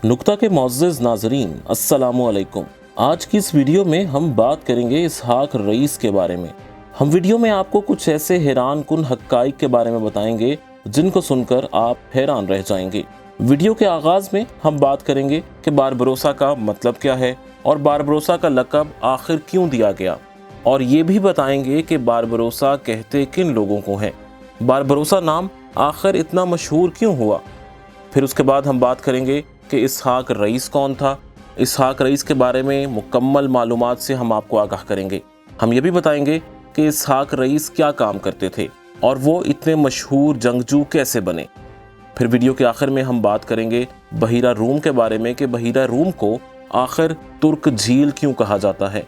नुक्ता के मुअज़्ज़िज़ नाज़रीन, अस्सलामु अलैकुम। आज की इस वीडियो में हम बात करेंगे इसहाक रईस के बारे में। हम वीडियो में आपको कुछ ऐसे हैरान कुन हक़ाइक़ के बारे में बताएंगे जिनको सुनकर आप हैरान रह जाएंगे। वीडियो के आगाज़ में हम बात करेंगे कि बारबरोसा का मतलब क्या है और बारबरोसा का लक़ब आखिर क्यों दिया गया, और ये भी बताएंगे कि बारबरोसा कहते किन लोगों को हैं, बारबरोसा नाम आखिर इतना मशहूर क्यों हुआ। फिर उसके बाद हम बात करेंगे कि इसहाक रईस कौन था। इसहाक रईस के बारे में मुकम्मल मालूमात से हम आपको आगाह करेंगे। हम ये भी बताएंगे कि इसहाक रईस क्या काम करते थे और वो इतने मशहूर जंगजू कैसे बने। फिर वीडियो के आखिर में हम बात करेंगे बहीरा रूम के बारे में कि बहीरा रूम को आखिर तुर्क झील क्यों कहा जाता है।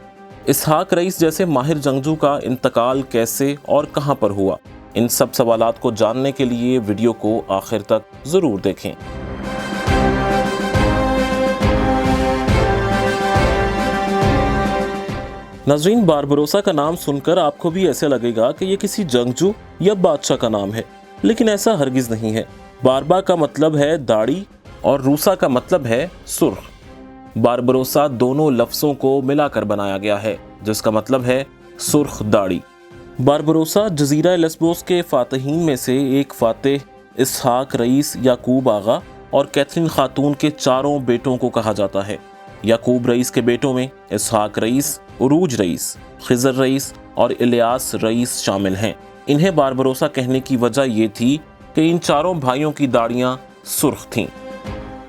इसहाक रईस जैसे माहिर जंगजू का इंतकाल कैसे और कहाँ पर हुआ, इन सब सवालात को जानने के लिए वीडियो को आखिर तक ज़रूर देखें। नाज़रीन, बारबरोसा का नाम सुनकर आपको भी ऐसे लगेगा कि ये किसी जंगजू या बादशाह का नाम है, लेकिन ऐसा हरगिज़ नहीं है। बारबा का मतलब है दाढ़ी और रूसा का मतलब है सुर्ख। बारबरोसा दोनों लफ्ज़ों को मिलाकर बनाया गया है, जिसका मतलब है सुर्ख दाढ़ी। बारबरोसा जजीरा लेस्बोस के फ़ातहीन में से एक फ़ातिह इसहाक रईस, याकूब आगा और कैथरीन खातून के चारों बेटों को कहा जाता है। याकूब रईस के बेटों में इसहाक रईस, उरूज रईस, खिज़र रईस और इलियास रईस शामिल हैं। इन्हें बारबरोसा कहने की वजह ये थी कि इन चारों भाइयों की दाढ़ियाँ सुर्ख थीं।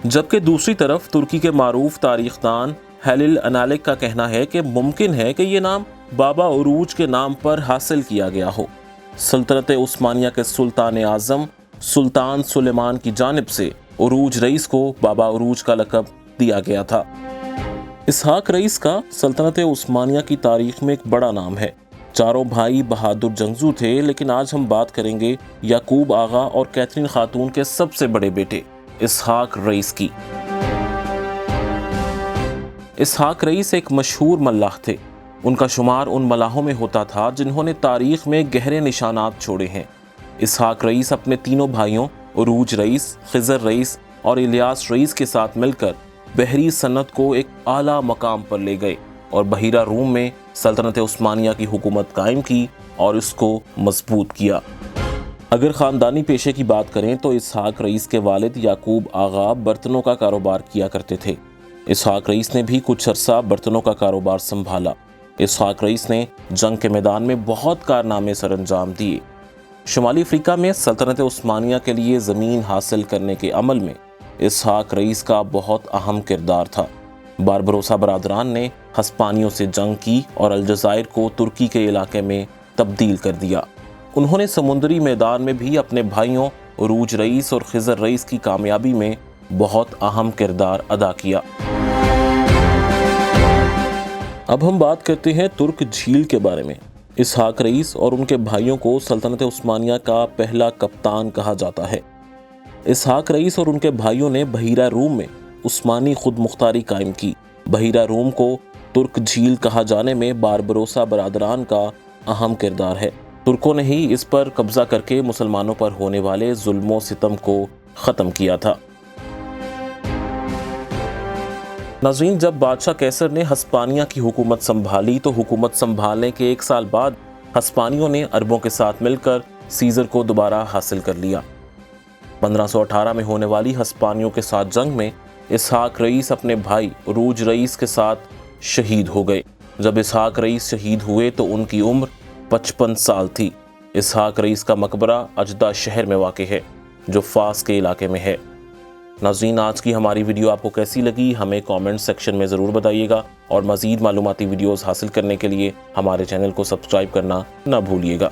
जबकि दूसरी तरफ तुर्की के मारूफ तारीखदान हैलिल अनालिक का कहना है कि मुमकिन है कि ये नाम बाबा उरूज के नाम पर हासिल किया गया हो। सल्तनत उस्मानिया के सुल्तान आज़म सुल्तान सुलेमान की जानिब से उरूज रईस को बाबा उरूज का लक़ब दिया गया था। इसहाक रईस का सल्तनत उस्मानिया की तारीख में एक बड़ा नाम है। चारों भाई बहादुर जंगजू थे, लेकिन आज हम बात करेंगे याकूब आगा और कैथरीन खातून के सबसे बड़े बेटे इसहाक रईस की। इसहाक रईस एक मशहूर मल्लाह थे। उनका शुमार उन मलाहों में होता था जिन्होंने तारीख में गहरे निशानात छोड़े हैं। इसहाक रईस अपने तीनों भाइयों उरूज रईस, खिज़र रईस और इलियास रईस के साथ मिलकर बहरी सनत को एक आला मकाम पर ले गए और बहीरा रूम में सल्तनत उस्मानिया की हुकूमत कायम की और इसको मजबूत किया। अगर ख़ानदानी पेशे की बात करें तो इसहाक रईस के वालिद याकूब आगा बर्तनों का कारोबार किया करते थे। इसहाक रईस ने भी कुछ अरसा बर्तनों का कारोबार संभाला। इसहाक रईस ने जंग के मैदान में बहुत कारनामे सरअंजाम दिए। शुमाली अफ्रीका में सल्तनत उस्मानिया के लिए ज़मीन हासिल करने के अमल में इसहाक रईस का बहुत अहम किरदार था। बारबरोसा बरादरान ने हस्पानियों से जंग की और अलजायर को तुर्की के इलाके में तब्दील कर दिया। उन्होंने समुद्री मैदान में भी अपने भाइयों उरूज रईस और खिज़र रईस की कामयाबी में बहुत अहम किरदार अदा किया। अब हम बात करते हैं तुर्क झील के बारे में। इसहाक रईस और उनके भाइयों को सल्तनत उस्मानिया का पहला कप्तान कहा जाता है। इसहाक रईस और उनके भाइयों ने बहीरा रूम में उस्मानी खुद मुख्तारी कायम की। बहीरा रूम को तुर्क झील कहा जाने में बारबरोसा बरादरान का अहम किरदार है। तुर्कों ने ही इस पर कब्जा करके मुसलमानों पर होने वाले जुल्मों सितम को ख़त्म किया था। नाज़रीन, जब बादशाह कैसर ने हस्पानिया की हुकूमत संभाली तो हुकूमत संभालने के 1 साल बाद हस्पानियों ने अरबों के साथ मिलकर सीज़र को दोबारा हासिल कर लिया। 1518 में होने वाली हस्पानियों के साथ जंग में इसहाक रईस अपने भाई उरूज रईस के साथ शहीद हो गए। जब इसहाक रईस शहीद हुए तो उनकी उम्र 55 साल थी। इसहाक रईस का मकबरा अजदा शहर में वाक़ है, जो फास के इलाके में है। नाज़रीन, आज की हमारी वीडियो आपको कैसी लगी हमें कमेंट सेक्शन में ज़रूर बताइएगा, और मज़ीद मालूमाती वीडियोज़ हासिल करने के लिए हमारे चैनल को सब्सक्राइब करना ना भूलिएगा।